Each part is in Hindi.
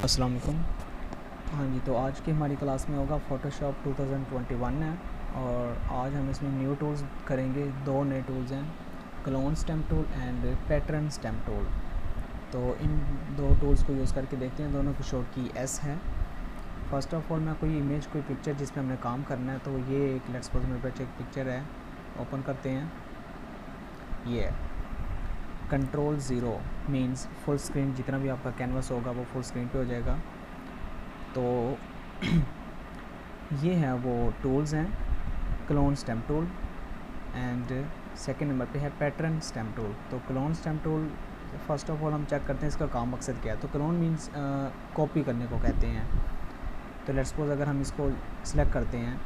अस्सलाम वालेकुम। हाँ जी, तो आज की हमारी क्लास में होगा फ़ोटोशॉप 2021 है और आज हम इसमें न्यू टूल्स करेंगे। दो नए टूल्स हैं, clone stamp tool and pattern stamp tool. तो इन दो टूल्स को यूज़ करके देखते हैं। दोनों की शॉर्ट की एस है। फ़र्स्ट ऑफ ऑल मैं कोई इमेज, कोई पिक्चर जिस पे हमने काम करना है, तो ये एक लेट्स सपोज मेरे पास एक पिक्चर है, ओपन करते हैं। ये है Ctrl+0 मीन्स फुल स्क्रीन, जितना भी आपका कैनवास होगा वो फुल स्क्रीन पे हो जाएगा। तो ये है वो टूल्स हैं, clone stamp tool and second number पे है पैटर्न स्टैम्प टूल। तो clone stamp tool first of all हम चेक करते हैं इसका काम मकसद क्या है। तो क्लोन मीन्स कॉपी करने को कहते हैं। तो लेट्स सपोज अगर हम इसको सिलेक्ट करते हैं,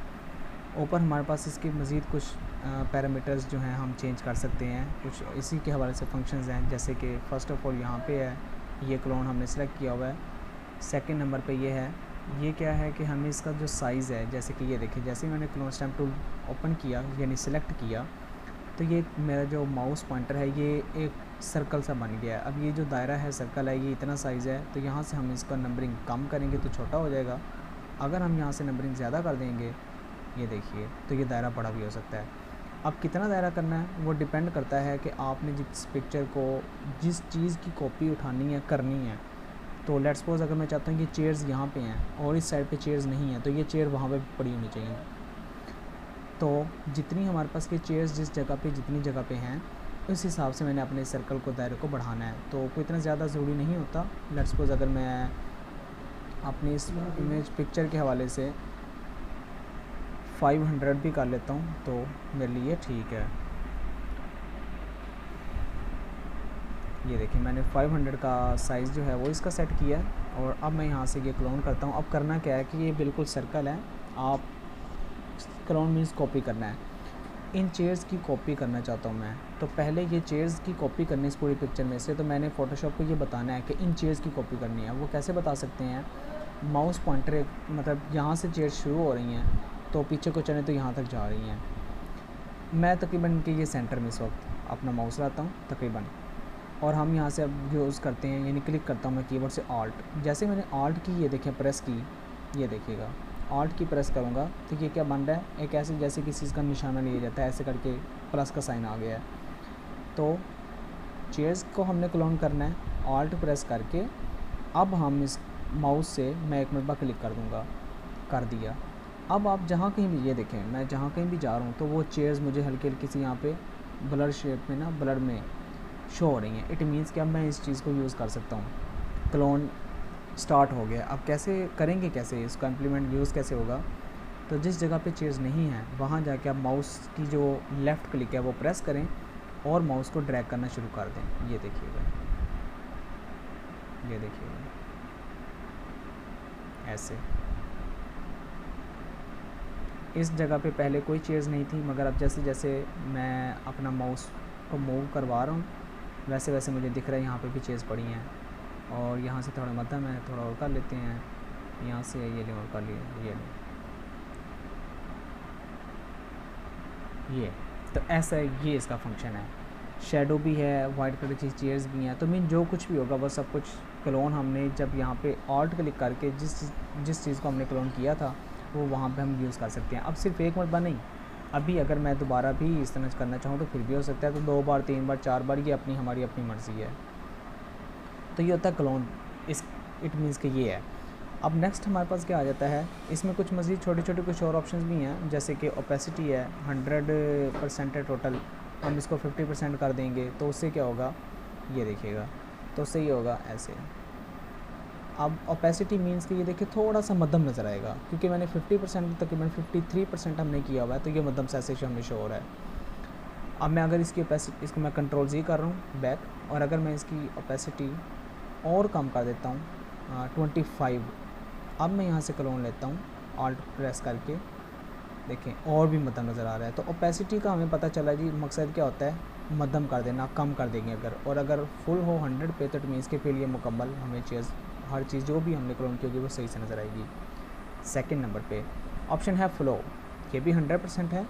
ऊपर हमारे पास इसके मज़ीद कुछ पैरामीटर्स जो हैं हम चेंज कर सकते हैं। कुछ इसी के हवाले से फंक्शंस हैं, जैसे कि फ़र्स्ट ऑफ ऑल यहाँ पे है ये क्लोन हमने सेलेक्ट किया हुआ है। सेकंड नंबर पे ये है, ये क्या है कि हमें इसका जो साइज़ है, जैसे कि ये देखिए, जैसे ही मैंने क्लोन स्टैम्प टूल ओपन किया यानी सेलेक्ट किया, तो ये मेरा जो माउस पॉइंटर है ये एक सर्कल सा बन गया है। अब ये जो दायरा है, सर्कल है, ये इतना साइज़ है, तो यहाँ से हम इसका नंबरिंग कम करेंगे तो छोटा हो जाएगा। अगर हम यहाँ से नंबरिंग ज़्यादा कर देंगे, ये देखिए, तो ये दायरा बड़ा भी हो सकता है। अब कितना दायरा करना है वो डिपेंड करता है कि आपने जिस पिक्चर को, जिस चीज़ की कॉपी उठानी है, करनी है। तो लेट्स सपोज अगर मैं चाहता हूँ कि चेयर्स यहाँ पे हैं और इस साइड पे चेयर्स नहीं हैं, तो ये चेयर वहाँ पे पड़ी होनी चाहिए। तो जितनी हमारे पास की चेयर्स जिस जगह पे, जितनी जगह पे हैं, उस हिसाब से मैंने अपने सर्कल को, दायरे को बढ़ाना है। तो कोई इतना ज़्यादा ज़रूरी नहीं होता। लेट्स सपोज अगर मैं अपनी इस इमेज पिक्चर के हवाले से 500 भी कर लेता हूँ तो मेरे लिए ठीक है। ये देखिए, मैंने 500 का साइज़ जो है वो इसका सेट किया है और अब मैं यहाँ से ये क्लोन करता हूँ। अब करना क्या है कि ये बिल्कुल सर्कल है, आप क्लोन मीन्स कॉपी करना है। इन चेयर्स की कॉपी करना चाहता हूँ मैं, तो पहले ये चेयर्स की कॉपी करनी इस पूरी पिक्चर में से, तो मैंने फ़ोटोशॉप को ये बताना है कि इन चेयर्स की कॉपी करनी है। वो कैसे बता सकते हैं, माउस पॉइंटर मतलब यहाँ से चेयर्स शुरू हो रही हैं तो पीछे को चलें तो यहाँ तक जा रही हैं। मैं तकरीबन इनके ये सेंटर में इस वक्त अपना माउस लाता हूँ तकरीबन, और हम यहाँ से अब यूज़ करते हैं, यानी क्लिक करता हूँ मैं कीबोर्ड से ऑल्ट। जैसे मैंने ऑल्ट की, ये देखिए प्रेस की, ये देखिएगा ऑल्ट की प्रेस करूँगा तो ये क्या बन रहा है, एक ऐसे जैसे किसी चीज़ का निशाना लिया जाता है, ऐसे करके प्लस का साइन आ गया है। तो चेयर्स को हमने क्लोन करना है ऑल्ट प्रेस करके। अब हम इस माउस से मैं एक मरतबा क्लिक कर दूँगा, कर दिया। अब आप जहाँ कहीं भी, ये देखें, मैं जहाँ कहीं भी जा रहा हूँ तो वो चेयर्स मुझे हल्की हल्की सी यहाँ पे ब्लर शेप में ना, ब्लर में शो हो रही हैं। इट मीन्स कि अब मैं इस चीज़ को यूज़ कर सकता हूँ। क्लोन स्टार्ट हो गया। अब कैसे करेंगे, कैसे इसका इम्प्लीमेंट यूज़ कैसे होगा, तो जिस जगह पे चेयर्स नहीं हैं वहाँ जाके आप माउस की जो लेफ़्ट क्लिक है वो प्रेस करें और माउस को ड्रैग करना शुरू कर दें। ये देखिएगा, ये देखिएगा, ऐसे। इस जगह पे पहले कोई चेयर्स नहीं थी, मगर अब जैसे जैसे मैं अपना माउस को मूव करवा रहा हूँ वैसे वैसे मुझे दिख रहा है यहाँ पे भी चेयर्स पड़ी हैं। और यहाँ से थोड़ा मध्यम है, थोड़ा और कर लेते हैं, यहाँ से ये ले और कर लिए, ये ले, ये। तो ऐसा है, ये इसका फंक्शन है। शेडो भी है, वाइट कलर की चेयर्स भी हैं। तो मीन जो कुछ भी होगा वो सब कुछ क्लोन हमने जब यहाँ पे ऑल्ट क्लिक करके जिस चीज़ को हमने क्लोन किया था वो वहाँ पे हम यूज़ कर सकते हैं। अब सिर्फ एक मरतबा नहीं, अभी अगर मैं दोबारा भी इस तरह करना चाहूँ तो फिर भी हो सकता है। तो 2 बार, 3 बार, 4 बार, ये हमारी अपनी मर्ज़ी है। तो ये होता है क्लोन। इट मीन्स कि ये है। अब नेक्स्ट हमारे पास क्या आ जाता है, इसमें कुछ मज़ीद छोटे छोटे कुछ और ऑप्शंस भी हैं, जैसे कि ओपेसिटी है, 100% है टोटल, हम इसको 50% कर देंगे तो उससे क्या होगा, ये देखिएगा, तो उससे ये होगा ऐसे। अब ओपेसिटी मीन्स कि ये देखिए थोड़ा सा मध्यम नज़र आएगा, क्योंकि मैंने 50% तकरीबन 53% हमने किया हुआ है, तो ये मध्यम से ऐसे हमें शो हो रहा है। अब मैं अगर इसकी ओपेसिटी, इसको मैं Ctrl+Z कर रहा हूँ बैक, और अगर मैं इसकी ओपेसिटी और कम कर देता हूँ 25, अब मैं यहाँ से क्लोन लेता हूँ ऑल्ट प्रेस करके, देखें और भी मध्यम नज़र आ रहा है। तो ओपेसिटी का हमें पता चला जी मकसद क्या होता है, मध्यम कर देना, कम कर देंगे अगर, और अगर फुल हो 100 पे तो इट मीन्स के फिर ये मुकम्मल हमें चीज़, हर चीज़ जो भी हमने क्लोन की होगी वो सही से नज़र आएगी। सेकंड नंबर पे ऑप्शन है फ्लो, ये भी 100% है।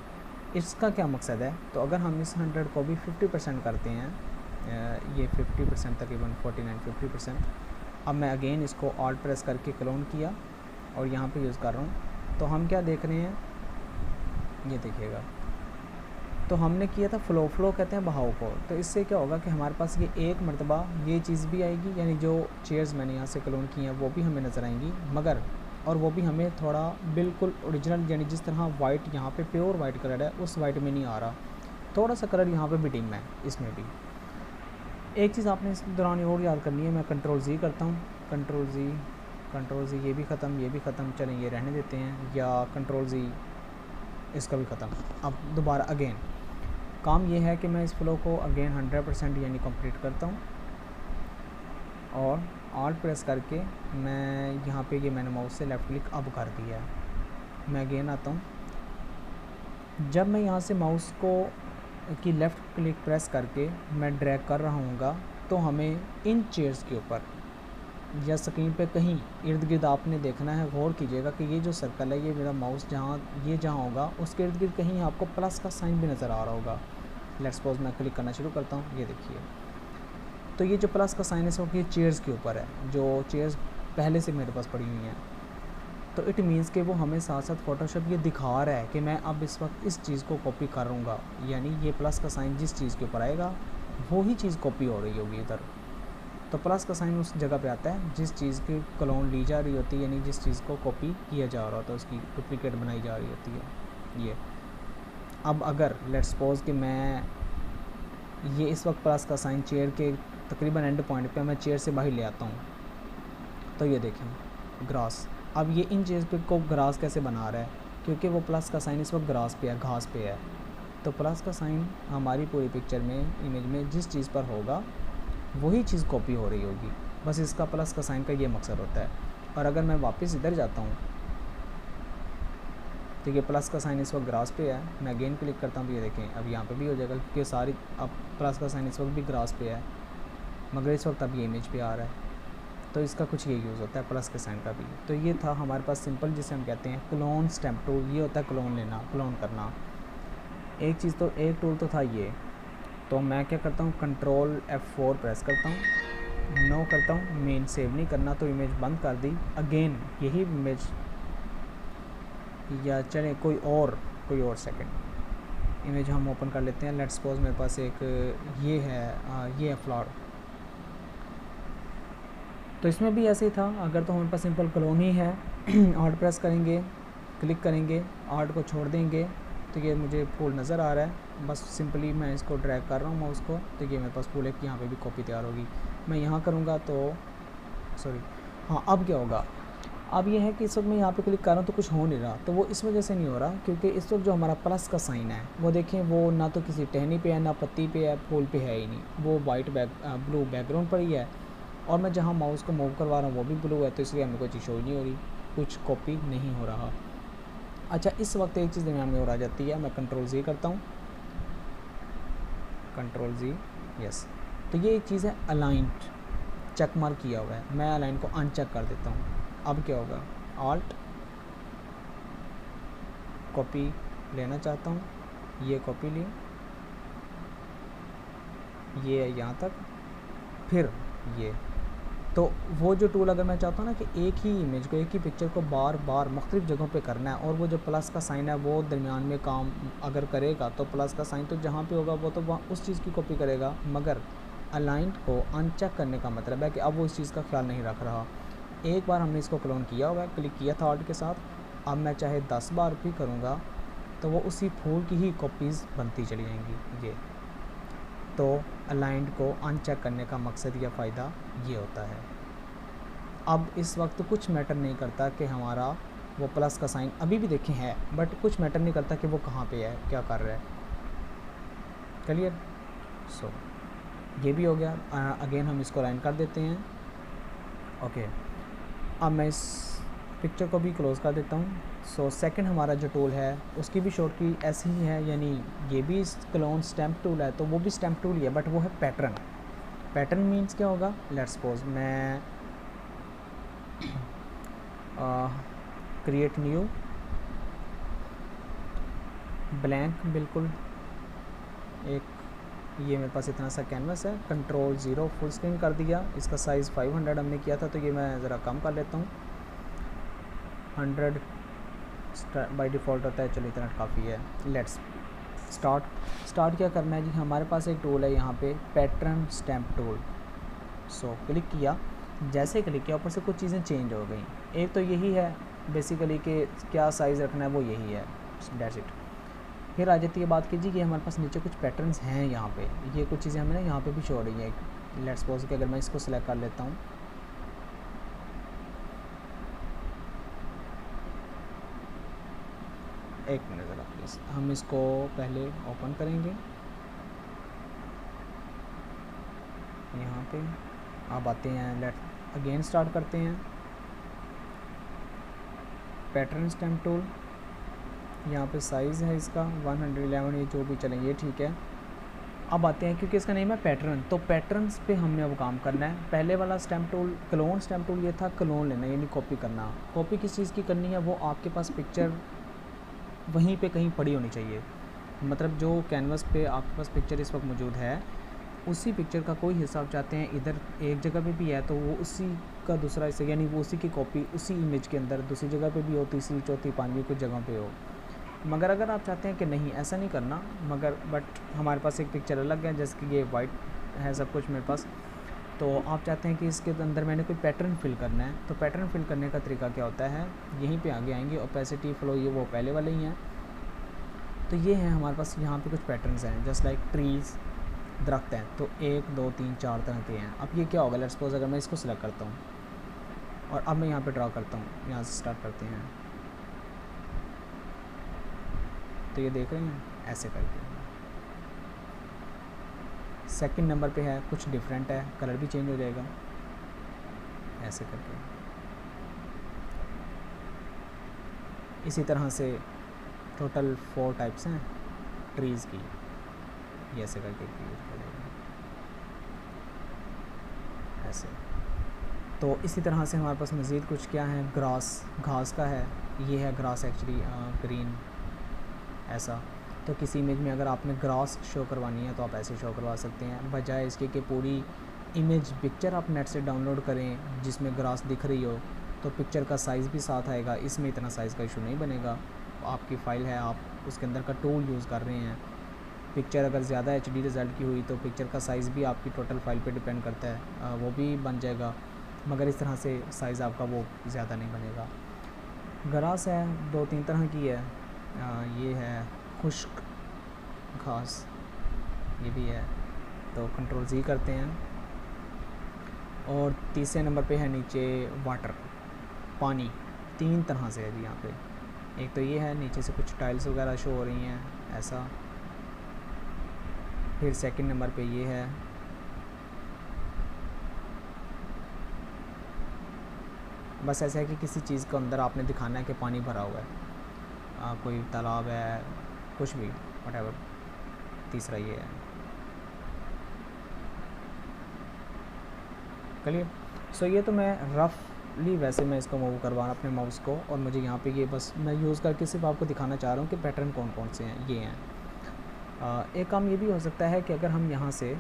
इसका क्या मकसद है, तो अगर हम इस 100 को भी 50% करते हैं, ये 50% तकरीबन 49-50%, अब मैं अगेन इसको ऑल्ट प्रेस करके क्लोन किया और यहाँ पे यूज़ कर रहा हूँ। तो हम क्या देख रहे हैं, ये देखिएगा, तो हमने किया था फ्लो कहते हैं बहाव को। तो इससे क्या होगा कि हमारे पास ये एक मरतबा ये चीज़ भी आएगी, यानी जो चेयर्स मैंने यहाँ से क्लोन की हैं वो भी हमें नज़र आएंगी, मगर और वो भी हमें थोड़ा बिल्कुल ओरिजिनल, यानी जिस तरह वाइट यहाँ पे प्योर वाइट कलर है उस वाइट में नहीं आ रहा, थोड़ा सा कलर यहाँ पे भी डिम है इसमें भी। एक चीज़ आपने इस दौरान और याद करनी है, मैं कंट्रोल Z करता हूँ, कंट्रोल Z, ये भी ख़त्म, ये भी ख़त्म, चलें ये रहने देते हैं, या कंट्रोल Z इसका भी ख़त्म। अब दोबारा अगेन काम ये है कि मैं इस फ्लो को अगेन 100% यानी कंप्लीट करता हूँ और ऑल्ट प्रेस करके मैं यहाँ पे ये मैंने माउस से लेफ़्ट क्लिक अब कर दिया है। मैं अगेन आता हूँ, जब मैं यहाँ से माउस को की लेफ़्ट क्लिक प्रेस करके मैं ड्रैग कर रहा हूँगा तो हमें इन चेयर्स के ऊपर या स्क्रीन पे कहीं इर्द गिर्द आपने देखना है, गौर कीजिएगा कि ये जो सर्कल है, ये मेरा माउस जहाँ होगा उसके इर्द गिर्द कहीं आपको प्लस का साइन भी नज़र आ रहा होगा। लेट्स सपोज मैं क्लिक करना शुरू करता हूँ, ये देखिए, तो ये जो प्लस का साइन है वो ये चेयर्स के ऊपर है, जो चेयर्स पहले से मेरे पास पड़ी हुई हैं। तो इट मीन्स कि वो हमें साथ साथ फ़ोटोशॉप ये दिखा रहा है कि मैं अब इस वक्त इस चीज़ को कॉपी करूँगा, यानी ये प्लस का साइन जिस चीज़ के ऊपर आएगा वही चीज़ कॉपी हो रही होगी इधर। तो प्लस का साइन उस जगह पे आता है जिस चीज़ की क्लोन ली जा रही होती है, यानी जिस चीज़ को कॉपी किया जा रहा होता है, उसकी डुप्लीकेट बनाई जा रही होती है ये। अब अगर लेट्स सपोज कि मैं ये इस वक्त प्लस का साइन चेयर के तकरीबन एंड पॉइंट पे मैं चेयर से बाहर ले आता हूँ, तो ये देखें ग्रास, अब ये इन चेयर पे को ग्रास कैसे बना रहा है, क्योंकि वो प्लस का साइन इस वक्त ग्रास पे है, घास पे है। तो प्लस का साइन हमारी पूरी पिक्चर में, इमेज में जिस चीज़ पर होगा वही चीज़ कॉपी हो रही होगी, बस इसका प्लस का साइन का ये मकसद होता है। और अगर मैं वापस इधर जाता हूँ तो ये प्लस का साइन इस वक्त ग्रास पे है, मैं अगेन क्लिक करता हूँ, ये देखें अब यहाँ पे भी हो जाएगा, क्योंकि सारी अब प्लस का साइन इस वक्त भी ग्रास पे है, मगर इस वक्त अब ये इमेज पे आ रहा है। तो इसका कुछ ये यूज़ होता है प्लस के साइन का भी। तो ये था हमारे पास सिंपल, जिसे हम कहते हैं क्लोन स्टैम्प टूल। ये होता है क्लोन लेना, क्लोन करना। एक चीज़ तो एक टूल तो था ये। तो मैं क्या करता हूँ, कंट्रोल F4 प्रेस करता हूँ, नो करता हूँ, मेन सेव नहीं करना, तो इमेज बंद कर दी। अगेन यही इमेज, या चलें कोई और सेकंड इमेज हम ओपन कर लेते हैं। लेट्स सपोज मेरे पास एक ये है फ्लावर, तो इसमें भी ऐसे ही था। अगर तो हमारे पास सिंपल क्लोन ही है, ऑल्ट प्रेस करेंगे, क्लिक करेंगे, ऑल्ट को छोड़ देंगे तो ये मुझे फूल नज़र आ रहा है। बस सिंपली मैं इसको ड्रैग कर रहा हूँ माउस को, तो ये मेरे पास फूल है कि यहाँ पे भी कॉपी तैयार होगी। मैं यहाँ करूँगा तो सॉरी, हाँ अब क्या होगा, अब ये है कि इस वक्त मैं यहाँ पे क्लिक कर रहा हूँ तो कुछ हो नहीं रहा। तो वो इस वजह से नहीं हो रहा क्योंकि इस वक्त जो हमारा प्लस का साइन है वो देखें, वो ना तो किसी टहनी पे है, ना पत्ती पे है, फूल पे है ही नहीं, वो वाइट ब्लू बैकग्राउंड पर ही है। और मैं जहाँ माउस को मूव करवा रहा हूँ वो भी ब्लू है, तो इसलिए हमें कोई चीज़ शो नहीं हो रही, कुछ कॉपी नहीं हो रहा। अच्छा, इस वक्त एक चीज़ दरमियान में और आ जाती है, मैं कंट्रोल Z करता हूँ, कंट्रोल Z, यस। तो ये एक चीज़ है अलाइंड, चेक मार्क किया हुआ है, मैं अलाइन को अनचेक कर देता हूँ। अब क्या होगा, ऑल्ट कॉपी लेना चाहता हूँ, ये कॉपी ली, ये है यहाँ तक, फिर ये। तो वो जो टूल अगर मैं चाहता हूँ ना कि एक ही इमेज को, एक ही पिक्चर को बार बार मुख्तलिफ जगहों पे करना है, और वो जो प्लस का साइन है वो दरमियान में काम अगर करेगा, तो प्लस का साइन तो जहाँ पे होगा वो तो वहाँ उस चीज़ की कॉपी करेगा, मगर अलाइंड को अनचेक करने का मतलब है कि अब वो इस चीज़ का ख्याल नहीं रख रहा। एक बार हमने इसको क्लोन किया हुआ है, क्लिक किया था ऑल्ट के साथ, अब मैं चाहे 10 बार भी करूँगा तो वो उसी फूल की ही कॉपीज़ बनती चली जाएंगी। ये तो अलाइंड को अनचेक करने का मकसद या फ़ायदा ये होता है। अब इस वक्त कुछ मैटर नहीं करता कि हमारा वो प्लस का साइन अभी भी देखें है, बट कुछ मैटर नहीं करता कि वो कहाँ पे है, क्या कर रहा है। क्लियर? सो ये भी हो गया। अगेन हम इसको लाइन कर देते हैं। ओके, अब मैं इस पिक्चर को भी क्लोज़ कर देता हूँ। सो सेकंड हमारा जो टूल है उसकी भी शॉर्ट की ऐसी ही है, यानी ये भी क्लोन स्टैम्प टूल है, तो वो भी स्टैम्प टूल ही है, बट वो है पैटर्न। पैटर्न मीन्स क्या होगा, लेट्स सपोज मैं क्रिएट न्यू ब्लैंक, बिल्कुल एक ये मेरे पास इतना सा कैनवस है, कंट्रोल 0 फुल स्क्रीन कर दिया। इसका साइज़ 500 हमने किया था, तो ये मैं ज़रा कम कर लेता हूँ। 100 बाय डिफ़ॉल्ट होता है, चलो इतना काफ़ी है। लेट्स स्टार्ट क्या करना है जी, हमारे पास एक टूल है यहाँ पे, pattern stamp tool. So click किया, जैसे क्लिक किया ऊपर से कुछ चीज़ें चेंज हो गई। एक तो यही है बेसिकली कि क्या साइज़ रखना है, वो यही है, दैट्स इट। फिर आ जाती है बात कीजिए कि हमारे पास नीचे कुछ पैटर्न्स हैं यहाँ पे, ये कुछ चीज़ें हमें ना यहाँ पे भी शो हो रही है। लेट्स सपोज कि अगर मैं इसको सिलेक्ट कर लेता हूँ, एक मिनट ज़रा प्लीज़, हम इसको पहले ओपन करेंगे। यहाँ पे आप आते हैं, लेट अगेन स्टार्ट करते हैं, पैटर्न स्टैम्प टूल। यहाँ पे साइज़ है इसका 111, ये जो भी चलें ये ठीक है। अब आते हैं, क्योंकि इसका नेम है पैटर्न, तो पैटर्न्स पे हमने अब काम करना है। पहले वाला stamp tool clone stamp tool ये था, क्लोन लेना यानी कॉपी करना। कॉपी किस चीज़ की करनी है, वो आपके पास पिक्चर वहीं पे कहीं पड़ी होनी चाहिए। मतलब जो कैनवस पे आपके पास पिक्चर इस वक्त मौजूद है, उसी पिक्चर का कोई हिस्सा आप चाहते हैं इधर एक जगह पे भी है तो वो उसी का दूसरा हिस्सा, यानी वो उसी की कॉपी उसी इमेज के अंदर दूसरी जगह पे भी हो, तीसरी चौथी पांचवी कुछ जगह पे हो। मगर अगर आप चाहते हैं कि नहीं ऐसा नहीं करना, बट हमारे पास एक पिक्चर अलग है, जैसे कि ये वाइट है सब कुछ मेरे पास, तो आप चाहते हैं कि इसके अंदर मैंने कोई पैटर्न फिल करना है, तो पैटर्न फिल करने का तरीका क्या होता है, यहीं पे आगे आएंगे। ओपेसिटी, फ्लो, ये वो पहले वाले ही हैं। तो ये हैं हमारे पास यहाँ पे कुछ पैटर्न्स हैं, जस्ट लाइक ट्रीज़, दरख्त हैं, तो 1 2 3 4 तरह के हैं। अब ये क्या होगा, लेट्स सपोज अगर मैं इसको सिलेक्ट करता हूँ और अब मैं यहाँ पे ड्रा करता हूँ, यहाँ से स्टार्ट करते हैं, तो ये देख रहे हैं ऐसे करके। सेकंड नंबर पे है, कुछ डिफरेंट है, कलर भी चेंज हो जाएगा ऐसे करके। इसी तरह से टोटल 4 टाइप्स हैं ट्रीज़ की, ये ऐसे करके क्रिएट करेगा ऐसे। तो इसी तरह से हमारे पास मज़ीद कुछ क्या है, ग्रास, घास का है, ये है ग्रास एक्चुअली ग्रीन ऐसा। तो किसी इमेज में अगर आपने ग्रास शो करवानी है तो आप ऐसे शो करवा सकते हैं, बजाय इसके कि पूरी इमेज पिक्चर आप नेट से डाउनलोड करें जिसमें ग्रास दिख रही हो, तो पिक्चर का साइज़ भी साथ आएगा, इसमें इतना साइज़ का इशू नहीं बनेगा। आपकी फ़ाइल है, आप उसके अंदर का टूल यूज़ कर रहे हैं, पिक्चर अगर ज़्यादा HD रिज़ल्ट की हुई तो पिक्चर का साइज़ भी आपकी टोटल फाइल पे डिपेंड करता है, वो भी बन जाएगा, मगर इस तरह से साइज़ आपका वो ज़्यादा नहीं बनेगा। ग्रास है 2-3 तरह की है, ये है खुश्क घास, ये भी है, तो कंट्रोल Z करते हैं। और तीसरे नंबर पे है नीचे वाटर, पानी, 3 तरह से है जी यहाँ पे। एक तो ये है, नीचे से कुछ टाइल्स वगैरह शो हो रही हैं ऐसा। फिर सेकंड नंबर पे ये है, बस ऐसा है कि किसी चीज़ को अंदर आपने दिखाना है कि पानी भरा हुआ है, कोई तालाब है, कुछ भी व्हाटएवर। तीसरा ये है, क्लियर। सो ये तो मैं रफली वैसे मैं इसको मूव करवा अपने माउस को, और मुझे यहाँ पे ये बस मैं यूज़ करके सिर्फ आपको दिखाना चाह रहा हूँ कि पैटर्न कौन कौन से हैं, ये हैं। एक काम ये भी हो सकता है कि अगर हम यहाँ से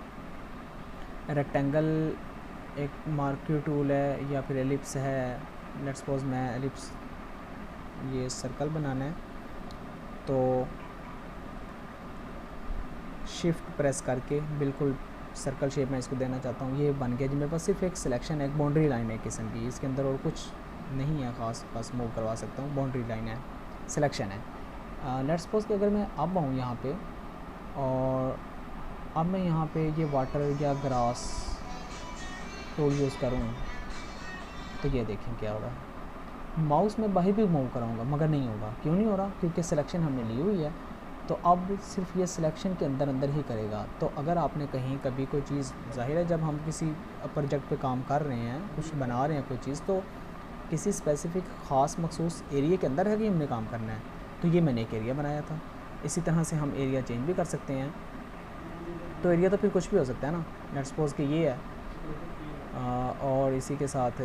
रेक्टेंगल, एक मार्क्यू टूल है या फिर एलिप्स है, लेट्स सपोज मैं एलिप्स, ये सर्कल बनाना है, तो शिफ्ट प्रेस करके बिल्कुल सर्कल शेप में इसको देना चाहता हूँ, ये बन गया जी मेरे पास। सिर्फ एक सिलेक्शन है, एक बाउंड्री लाइन है किस्म की, इसके अंदर और कुछ नहीं है ख़ास, बस मूव करवा सकता हूँ, बाउंड्री लाइन है, सिलेक्शन है। लेट्स सपोज कि अगर मैं अब आऊँ यहाँ पे और अब मैं यहाँ पे ये वाटर या ग्रास टूल यूज़ करूँ, तो ये देखें क्या होगा, माउस में बाहर भी मूव कराऊँगा मगर नहीं होगा। क्यों नहीं हो रहा, क्योंकि सिलेक्शन हमने ली हुई है, तो अब सिर्फ ये सिलेक्शन के अंदर अंदर ही करेगा। तो अगर आपने कहीं कभी कोई चीज़, ज़ाहिर है जब हम किसी प्रोजेक्ट पे काम कर रहे हैं, कुछ बना रहे हैं कोई चीज़, तो किसी स्पेसिफ़िक ख़ास मखसूस एरिया के अंदर है कि हमने काम करना है, तो ये मैंने एक एरिया बनाया था। इसी तरह से हम एरिया चेंज भी कर सकते हैं, तो एरिया तो फिर कुछ भी हो सकता है ना। लेट्स सपोज कि ये है, और इसी के साथ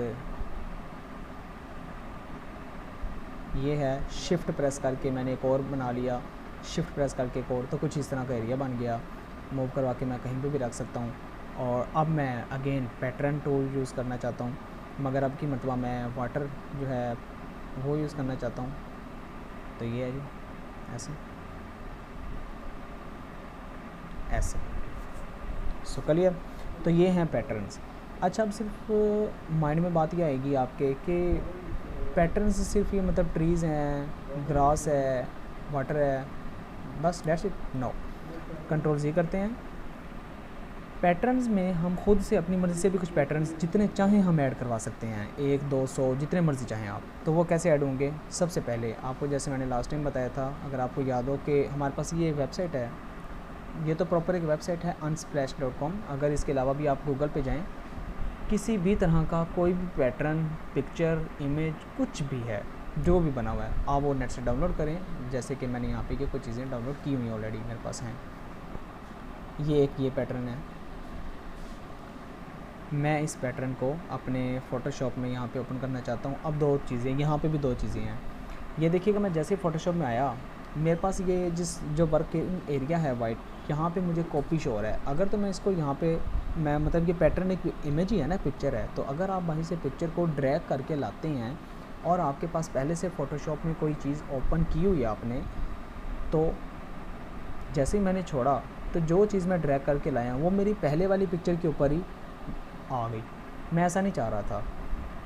ये है, शिफ्ट प्रेस करके मैंने एक और बना लिया, शिफ्ट प्रेस करके एक और, तो कुछ इस तरह का एरिया बन गया। मूव करवा के मैं कहीं पे भी रख सकता हूँ। और अब मैं अगेन पैटर्न टूल यूज़ करना चाहता हूँ, मगर अब की मरतबा मैं वाटर जो है वो यूज़ करना चाहता हूँ। तो ये है जी, ऐसे ऐसे। So clear. तो ये हैं पैटर्न्स। अच्छा, अब सिर्फ माइंड में बात ये आएगी आपके कि पैटर्न्स सिर्फ ये मतलब ट्रीज़ हैं, ग्रास है, वाटर है, बस दैट्स इट? नो। कंट्रोल जी करते हैं। पैटर्न्स में हम खुद से अपनी मर्ज़ी से भी कुछ पैटर्न्स जितने चाहें हम ऐड करवा सकते हैं, 1 2 100 जितने मर्ज़ी चाहें आप। तो वो कैसे ऐड होंगे? सबसे पहले आपको, जैसे मैंने लास्ट टाइम बताया था, अगर आपको याद हो कि हमारे पास ये वेबसाइट है, ये तो प्रॉपर एक वेबसाइट है unsplash.com। अगर इसके अलावा भी आप गूगल पे जाएं, किसी भी तरह का कोई भी पैटर्न, पिक्चर, इमेज, कुछ भी है जो भी बना हुआ है, आप वो नेट से डाउनलोड करें। जैसे कि मैंने यहाँ पे की कुछ चीज़ें डाउनलोड की हुई ऑलरेडी मेरे पास हैं। ये पैटर्न है। मैं इस पैटर्न को अपने फ़ोटोशॉप में यहाँ पे ओपन करना चाहता हूँ। अब 2 चीज़ें, यहाँ पे भी 2 चीज़ें हैं। ये देखिएगा, मैं जैसे फ़ोटोशॉप में आया, मेरे पास ये जो वर्क एरिया है वाइट, यहाँ पे मुझे कॉपी शो हो रहा है। अगर तो मैं इसको यहाँ पे, मैं मतलब ये पैटर्न एक इमेज ही है ना, पिक्चर है, तो अगर आप वहीं से पिक्चर को ड्रैग करके लाते हैं और आपके पास पहले से फ़ोटोशॉप में कोई चीज़ ओपन की हुई है आपने, तो जैसे ही मैंने छोड़ा तो जो चीज़ मैं ड्रैग करके लाया वो मेरी पहले वाली पिक्चर के ऊपर ही आ गई। मैं ऐसा नहीं चाह रहा था।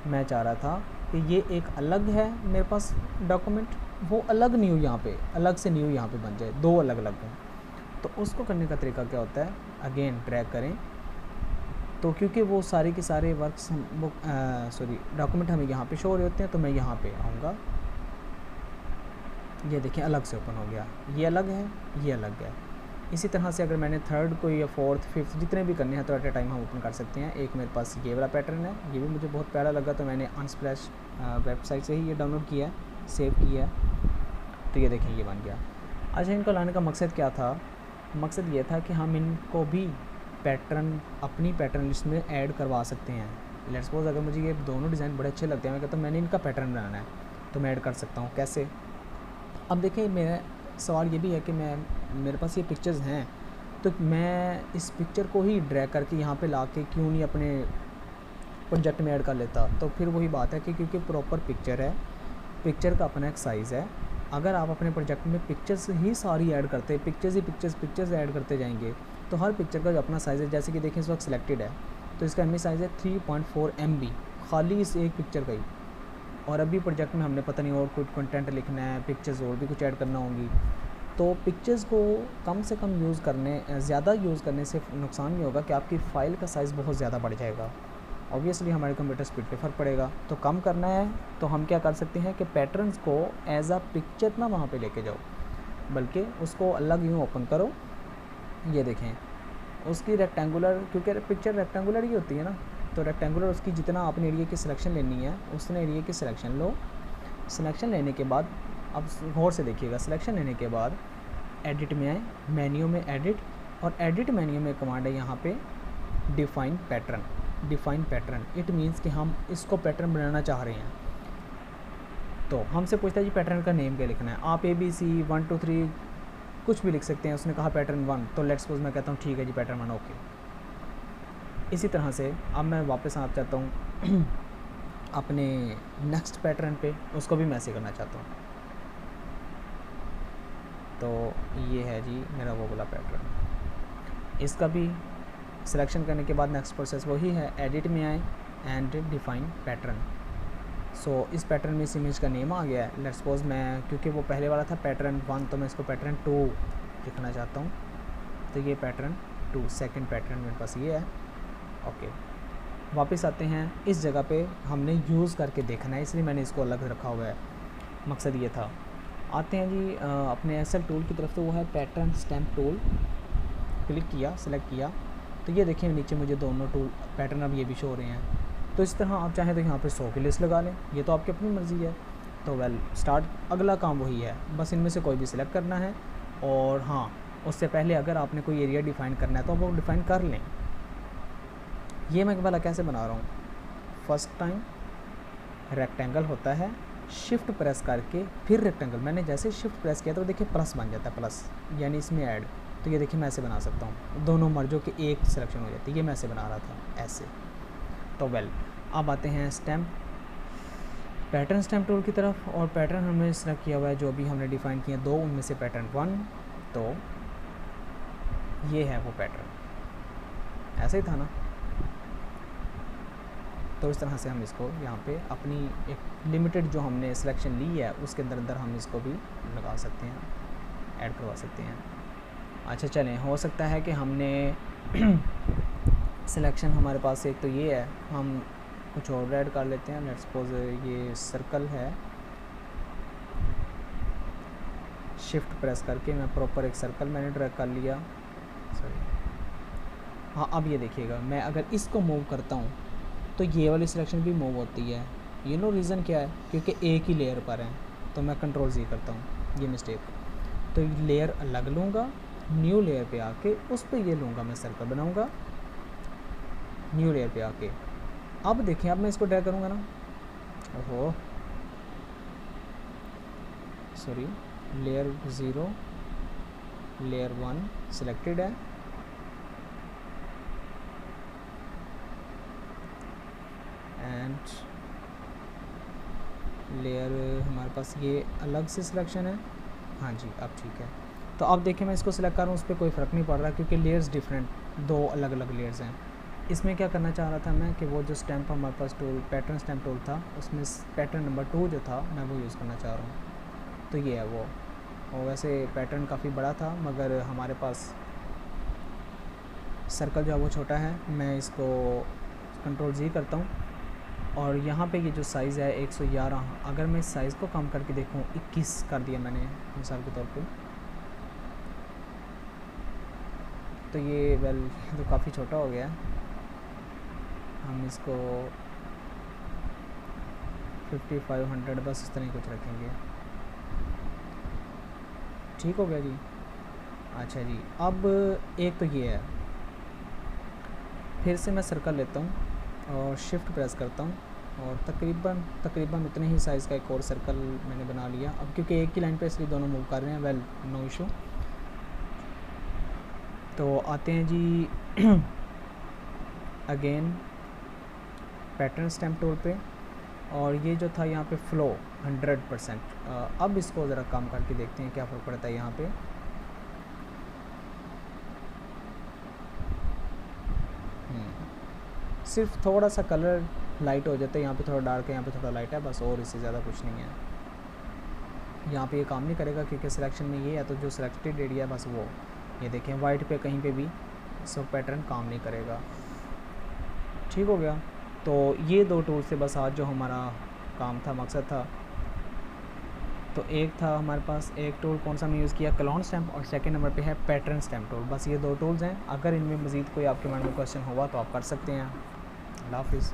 मैं चाह रहा था कि ये एक अलग है मेरे पास डॉक्यूमेंट, वो अलग न्यू यहाँ पे, अलग से न्यू यहाँ पे बन जाए, 2 अलग अलग हों। तो उसको करने का तरीका क्या होता है? अगेन ड्रैग करें, तो क्योंकि वो सारे के सारे वर्क्स डॉक्यूमेंट हमें यहाँ पे शो हो रहे होते हैं, तो मैं यहाँ पे आऊँगा। ये देखें, अलग से ओपन हो गया। ये अलग है, ये अलग है। इसी तरह से अगर मैंने थर्ड को या फोर्थ, फिफ्थ जितने भी करने हैं तो एट ए टाइम हम ओपन कर सकते हैं। एक मेरे पास ये वाला पैटर्न है, ये भी मुझे बहुत प्यारा लगा, तो मैंने अनस्प्लैश वेबसाइट से ही ये डाउनलोड किया है, सेव किया है। तो ये देखें, ये बन गया। अच्छा, इनको लाने का मकसद क्या था? मकसद ये था कि हम इनको भी पैटर्न अपनी पैटर्न लिस्ट में ऐड करवा सकते हैं। लेट्स सपोज अगर मुझे ये दोनों डिज़ाइन बड़े अच्छे लगते हैं, मैं कहता हूँ मैंने इनका पैटर्न बनाना है, तो मैं ऐड कर सकता हूँ। कैसे? अब देखिए, मेरा सवाल ये भी है कि मेरे पास ये पिक्चर्स हैं, तो मैं इस पिक्चर को ही ड्रैग करके यहाँ पे ला के क्यों नहीं अपने प्रोजेक्ट में ऐड कर लेता? तो फिर वही बात है कि क्योंकि प्रॉपर पिक्चर है, पिक्चर का अपना एक साइज़ है। अगर आप अपने प्रोजेक्ट में पिक्चर्स ही सारी ऐड करते, पिक्चर्स ऐड करते जाएंगे, तो हर पिक्चर का जो अपना साइज़ है, जैसे कि देखें इस वक्त सिलेक्टेड है, तो इसका एम साइज़ है 3.4 MB, खाली इस एक पिक्चर का ही। और अभी प्रोजेक्ट में हमने पता नहीं और कुछ कंटेंट लिखना है, पिक्चर्स और भी कुछ ऐड करना होंगी, तो पिक्चर्स को कम से कम यूज़ करने, ज़्यादा यूज़ करने से नुकसान ये होगा कि आपकी फ़ाइल का साइज़ बहुत ज़्यादा बढ़ जाएगा। ऑब्वियसली हमारे कंप्यूटर स्पीड पे फ़र्क पड़ेगा। तो कम करना है तो हम क्या कर सकते हैं कि पैटर्न्स को एज अ पिक्चर ना वहाँ पे लेके जाओ, बल्कि उसको अलग यूँ ओपन करो। ये देखें, उसकी रेक्टेंगुलर, क्योंकि पिक्चर रेक्टेंगुलर ही होती है ना, तो रेक्टेंगुलर उसकी जितना आपने एरिया की सिलेक्शन लेनी है उतने एरिया की सिलेक्शन लो। सिलेक्शन लेने के बाद, अब गौर से देखिएगा, सिलेक्शन लेने के बाद एडिट में आए, मेन्यू में एडिट, और एडिट मेन्यू में कमांड है यहाँ पे define pattern. Define pattern it means कि हम इसको पैटर्न बनाना चाह रहे हैं। तो हमसे पूछता है जी पैटर्न का नेम क्या लिखना है। आप ABC 1 2 3 कुछ भी लिख सकते हैं। उसने कहा पैटर्न 1, तो लेट्स सपोज मैं कहता हूँ ठीक है जी पैटर्न 1, ओके। इसी तरह से अब मैं वापस आ चाहता हूँ अपने नेक्स्ट पैटर्न पे, उसको भी मैं ऐसे करना चाहता हूँ। तो ये है जी मेरा वो वाला पैटर्न। इसका भी सिलेक्शन करने के बाद नेक्स्ट प्रोसेस वही है, एडिट में आए एंड डिफ़ाइन पैटर्न। सो इस पैटर्न में इस इमेज का नेम आ गया है। लेट्स सपोज मैं, क्योंकि वो पहले वाला था पैटर्न 1, तो मैं इसको पैटर्न 2 लिखना चाहता हूँ। तो ये पैटर्न 2, सेकंड पैटर्न मेरे पास ये है, ओके। वापस आते हैं, इस जगह पे हमने यूज़ करके देखना है, इसलिए मैंने इसको अलग रखा हुआ है, मकसद ये था। आते हैं जी अपने SL टूल की तरफ। तो वो है पैटर्न स्टैम्प टूल, क्लिक किया, सेलेक्ट किया, तो ये देखिए नीचे मुझे दोनों टूल पैटर्न अब ये भी शो हो रहे हैं। तो इस तरह आप चाहें तो यहाँ पे 100 की लिस्ट लगा लें, ये तो आपकी अपनी मर्ज़ी है। तो वेल स्टार्ट, अगला काम वही है, बस इनमें से कोई भी सिलेक्ट करना है। और हाँ, उससे पहले अगर आपने कोई एरिया डिफ़ाइन करना है तो वो डिफ़ाइन कर लें। ये मैं भला कैसे बना रहा हूँ? फर्स्ट टाइम रेक्टेंगल होता है, शिफ्ट प्रेस करके फिर रेक्टेंगल, मैंने जैसे शिफ्ट प्रेस किया तो देखिए प्लस बन जाता है, प्लस यानी इसमें ऐड, तो ये देखिए मैं ऐसे बना सकता हूँ, दोनों मर्जों के एक सिलेक्शन हो जाती है। ये मैं ऐसे बना रहा था ऐसे। तो वेल, अब आते हैं स्टैम्प पैटर्न स्टैम्प टूल की तरफ, और पैटर्न हमने सिलेक्ट किया हुआ है जो अभी हमने डिफ़ाइन किए दो, उनमें से पैटर्न 1, तो ये है वो पैटर्न, ऐसे ही था ना। तो इस तरह से हम इसको यहाँ पे अपनी एक लिमिटेड जो हमने सिलेक्शन ली है उसके अंदर हम इसको भी लगा सकते हैं, ऐड करवा सकते हैं। अच्छा चलें, हो सकता है कि हमने सिलेक्शन हमारे पास एक तो ये है, हम कुछ और ऐड कर लेते हैं। लेट्स सपोज ये सर्कल है, शिफ्ट प्रेस करके मैं प्रॉपर एक सर्कल मैंने ड्रैग कर लिया। सॉरी, हाँ अब ये देखिएगा, मैं अगर इसको मूव करता हूँ तो ये वाली सिलेक्शन भी मूव होती है। यू नो रीज़न क्या है, क्योंकि एक ही लेयर पर हैं। तो मैं कंट्रोल Z करता हूँ, ये मिस्टेक। तो लेयर अलग लूँगा, न्यू लेयर पे आके उस पर ये लूँगा, मैं सर्कल बनाऊँगा, न्यू लेयर पे आके। अब देखिए, अब मैं इसको ड्रैग करूँगा ना, ओहो सॉरी, लेयर 0 लेयर 1 सिलेक्टेड है, एंड लेयर हमारे पास ये अलग से सिलेक्शन है। हाँ जी, अब ठीक है। तो अब देखिए मैं इसको सिलेक्ट कर रहा हूँ, उस पर कोई फ़र्क नहीं पड़ रहा क्योंकि लेयर्स डिफरेंट, दो अलग अलग लेयर्स हैं। इसमें क्या करना चाह रहा था मैं कि वो जो स्टैम्प हमारे पास टूल पैटर्न स्टैम्प टूल था, उसमें पैटर्न नंबर 2 जो था मैं वो यूज़ करना चाह रहा हूँ। तो ये है वो, और वैसे पैटर्न काफ़ी बड़ा था मगर हमारे पास सर्कल जो है वो छोटा है। मैं इसको कंट्रोल Z करता हूँ, और यहाँ पे ये जो साइज़ है 111, अगर मैं इस साइज़ को कम करके देखूँ 21 कर दिया मैंने मिसाल के तौर पे, तो ये वेल तो काफ़ी छोटा हो गया। हम इसको 5500 बस इस तरह कुछ रखेंगे, ठीक हो गया जी। अच्छा जी, अब एक तो ये है, फिर से मैं सर्कल लेता हूँ और शिफ्ट प्रेस करता हूँ, और तकरीबन उतने ही साइज़ का एक और सर्कल मैंने बना लिया। अब क्योंकि एक ही लाइन पे इसलिए दोनों मूव कर रहे हैं, वेल नो इशू। तो आते हैं जी अगेन पैटर्न स्टैम्प टूल पे, और ये जो था यहाँ पे फ्लो 100%। अब इसको ज़रा कम करके देखते हैं क्या फ़र्क पड़ता है यहाँ पे। सिर्फ थोड़ा सा कलर लाइट हो जाता है, यहाँ पे थोड़ा डार्क है, यहाँ पे थोड़ा लाइट है बस, और इससे ज़्यादा कुछ नहीं है। यहाँ पे ये काम नहीं करेगा क्योंकि सिलेक्शन में ये है, तो जो सिलेक्टेड एरिया है बस वो, ये देखें वाइट पे कहीं पे भी सब पैटर्न काम नहीं करेगा। ठीक हो गया। तो ये दो टूल से बस आज जो हमारा काम था, मकसद था, तो एक था हमारे पास एक टूल कौन सा हमने यूज़ किया, क्लोन स्टैम्प, और सेकंड नंबर पे है पैटर्न स्टैम्प टूल। बस ये दो टूल्स हैं। अगर इनमें मज़ीद कोई आपके मन में क्वेश्चन होगा तो आप कर सकते हैं। अल्लाह हाफिज़।